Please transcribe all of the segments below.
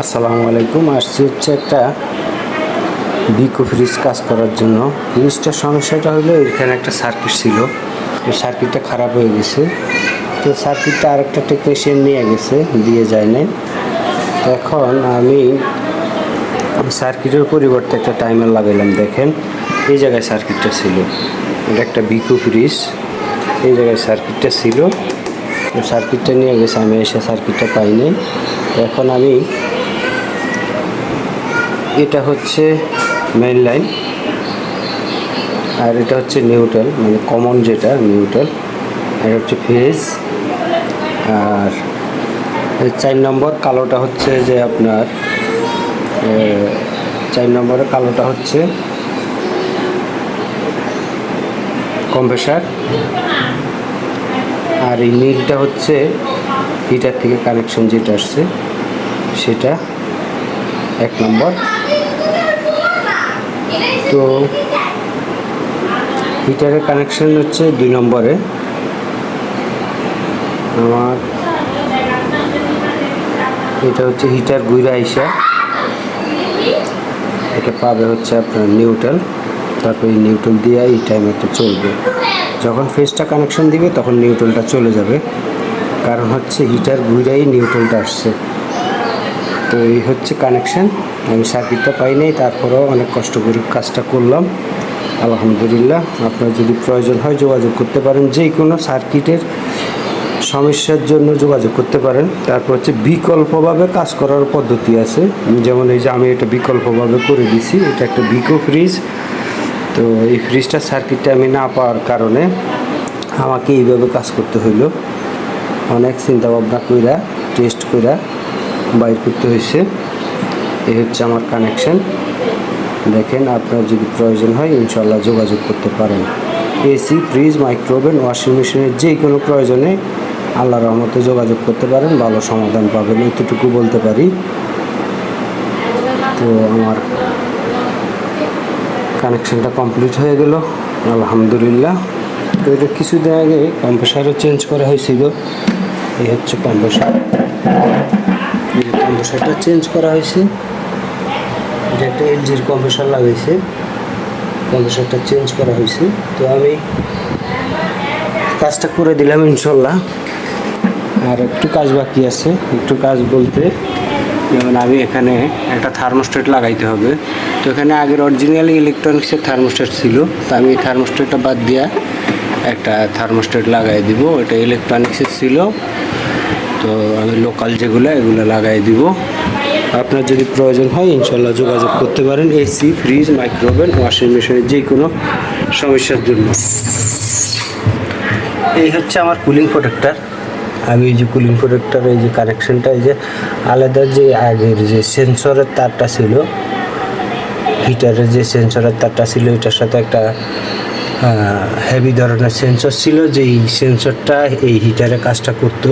আসসালামু আলাইকুম। আসছি হচ্ছে একটা বিকো ফ্রিজ কাজ করার জন্য। ফ্রিজটার সমস্যাটা হলো এখানে একটা সার্কিট ছিল, তো সার্কিটটা খারাপ হয়ে গেছে। তো সার্কিটটা আরেকটা টেকনিশিয়ান নিয়ে গেছে, দিয়ে যায় নাই। তো এখন আমি সার্কিটের পরিবর্তে একটা টাইমার লাগাইলাম। দেখেন এই জায়গায় সার্কিটটা ছিল, এটা একটা বিকো ফ্রিজ, এই জায়গায় সার্কিটটা ছিল। তো সার্কিটটা নিয়ে গেছে, আমি এসে সার্কিটটা পাইনি। তো এখন আমি এটা হচ্ছে মেইন লাইন, আর এটা হচ্ছে নিউট্রাল, মানে কমন যেটা নিউট্রাল। এটা হচ্ছে ফেজ। আর 4 নম্বর কালোটা হচ্ছে যে আপনার 4 নম্বরের কালোটা হচ্ছে কম্প্রেসার, আর এই নীলটা হচ্ছে হিটার থেকে কানেকশন যেটা আসছে সেটা 1 নম্বর। তো হিটারের কানেকশন হচ্ছে 2 নম্বরে। আমার এটা হচ্ছে হিটার ঘুরে আইসা এটা পাবে হচ্ছে আপনার নিউট্রাল, তারপর এই নিউট্রাল দিয়ে এই টাইমারটা চলবে। যখন ফেজটা কানেকশন দিবে তখন নিউট্রালটা চলে যাবে, কারণ হচ্ছে হিটার ঘুরেই নিউট্রালটা আসছে। তো এই হচ্ছে কানেকশন। আমি সার্কিটটা পাই নাই, তারপরেও অনেক কষ্ট করে কাজটা করলাম, আলহামদুলিল্লাহ। আপনার যদি প্রয়োজন হয় যোগাযোগ করতে পারেন, যে কোনো সার্কিটের সমস্যার জন্য যোগাযোগ করতে পারেন। তারপর হচ্ছে বিকল্পভাবে কাজ করার পদ্ধতি আছে, যেমন এই যে আমি এটা বিকল্পভাবে করে দিছি। এটা একটা বিকো ফ্রিজ। তো এই ফ্রিজটার সার্কিটটা আমি না পাওয়ার কারণে আমাকে এইভাবে কাজ করতে হইলো। অনেক চিন্তা ভাবনা কইরা টেস্ট কইরা বাইর করতে হয়েছে। এই হচ্ছে আমার কানেকশন। দেখেন, আপনার যদি প্রয়োজন হয় ইনশাল্লাহ যোগাযোগ করতে পারেন। এসি, ফ্রিজ, মাইক্রোওভেন, ওয়াশিং মেশিনের যে কোনো প্রয়োজনে আল্লাহর রহমতে যোগাযোগ করতে পারেন, ভালো সমাধান পাবেন, এতটুকু বলতে পারি। তো আমার কানেকশনটা কমপ্লিট হয়ে গেল, আলহামদুলিল্লাহ। তো এটা কিছুদিন আগে কম্প্রেসারও চেঞ্জ করা হয়েছিল। এই হচ্ছে কম্প্রেসার, কম্প্রেসারটা চেঞ্জ করা হয়েছে। এটা একটা এলজির কম্প্রেসার লাগাইছে, কম্প্রেসারটা চেঞ্জ করা হয়েছে। তো আমি কাজটা করে দিলাম ইনশাল্লাহ। আর একটু কাজ বাকি আছে। একটু কাজ বলতে, যেমন আমি এখানে একটা থার্মোস্ট্যাট লাগাইতে হবে। তো এখানে আগের অরিজিনালি ইলেকট্রনিক্সের থার্মোস্ট্যাট ছিল, তো আমি এই থার্মোস্ট্যাটটা বাদ দিয়া একটা থার্মোস্ট্যাট লাগাই দিব। এটা ইলেকট্রনিক্সের ছিল, তো আমি লোকাল যেগুলো এগুলো লাগাই দিব। আপনার যদি প্রয়োজন হয় ইনশাল্লাহ যোগাযোগ করতে পারেন, এসি, ফ্রিজ, মাইক্রোওভেন, ওয়াশিং মেশিনের যে কোনো সমস্যার জন্য। এই হচ্ছে আমার কুলিং প্রোটেক্টর। আমি এই যে কুলিং প্রোটেক্টর, এই যে কানেকশনটা, এই যে আলাদা যে আগের যে সেন্সরের তারটা ছিল, হিটারের যে সেন্সরের তারটা ছিল, এটার সাথে একটা হেভি ধরনের সেন্সর ছিল, যে এই সেন্সরটা এই হিটারে কাজটা করতো।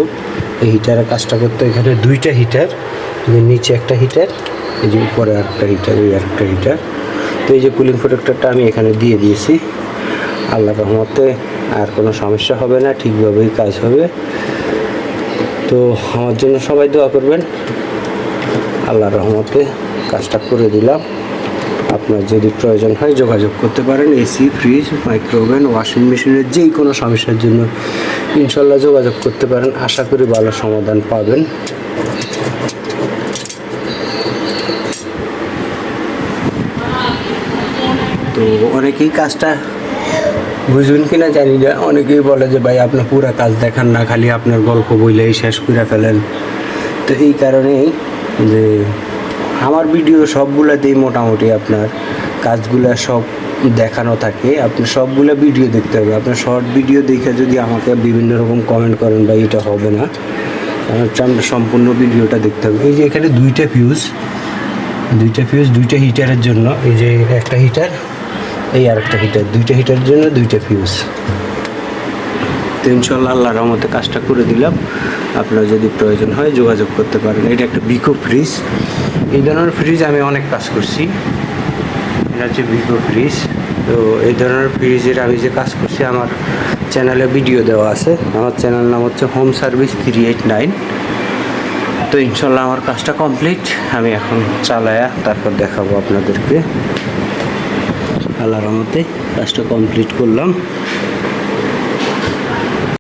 এই হিটারে কাজটা করতো। এখানে 2টা হিটার, নিচে একটা হিটার, এই যে উপরে আরেকটা হিটার, এই আরেকটা হিটার। তো এই যে কুলিং প্রোটেক্টরটা আমি এখানে দিয়ে দিয়েছি। আল্লাহর রহমতে আর কোনো সমস্যা হবে না, ঠিকভাবেই কাজ হবে। তো আমার জন্য সবাই দোয়া করবেন। আল্লাহর রহমতে কাজটা করে দিলাম। আপনার যদি প্রয়োজন হয় যোগাযোগ করতে পারেন, এসি, ফ্রিজ, মাইক্রোওভেন, ওয়াশিং মেশিনের যে কোনো সমস্যার জন্য ইনশাল্লাহ যোগাযোগ করতে পারেন। আশা করি ভালো সমাধান পাবেন। তো অনেকেই কাজটা বুঝবেন কিনা জানি না, অনেকেই বলে যে ভাই আপনার পুরো কাজ দেখান না, খালি আপনার গল্প বইলেই শেষ করে ফেলেন। তো এই কারণেই যে আমার ভিডিও সবগুলোতেই মোটামুটি আপনার কাজগুলো সব দেখানো থাকে। আপনি সবগুলো ভিডিও দেখতে হবে। আপনার শর্ট ভিডিও দেখে যদি আমাকে বিভিন্ন রকম কমেন্ট করেন বা এটা হবে না, আমরা সম্পূর্ণ ভিডিওটা দেখতে হবে। এই যে এখানে 2টা ফিউজ, 2টা হিটারের জন্য, এই যে একটা হিটার, এই আরেকটা হিটার, 2টা হিটারের জন্য 2টা ফিউজ। তো ইনশাল্লাহ আল্লাহর রহমতে কাজটা করে দিলাম। আপনার যদি প্রয়োজন হয় যোগাযোগ করতে পারেন। এটা একটা বিকো ফ্রিজ। এই ধরনের ফ্রিজ আমি অনেক কাজ করছি। এটা হচ্ছে বিকো ফ্রিজ। তো এই ধরনের ফ্রিজের আমি যে কাজ করছি আমার চ্যানেলে ভিডিও দেওয়া আছে। আমার চ্যানেল নাম হচ্ছে হোম সার্ভিস 389। তো ইনশাল্লাহ আমার কাজটা কমপ্লিট। আমি এখন চালায়া তারপর দেখাবো আপনাদেরকে। আল্লাহর রহমতে কাজটা কমপ্লিট করলাম।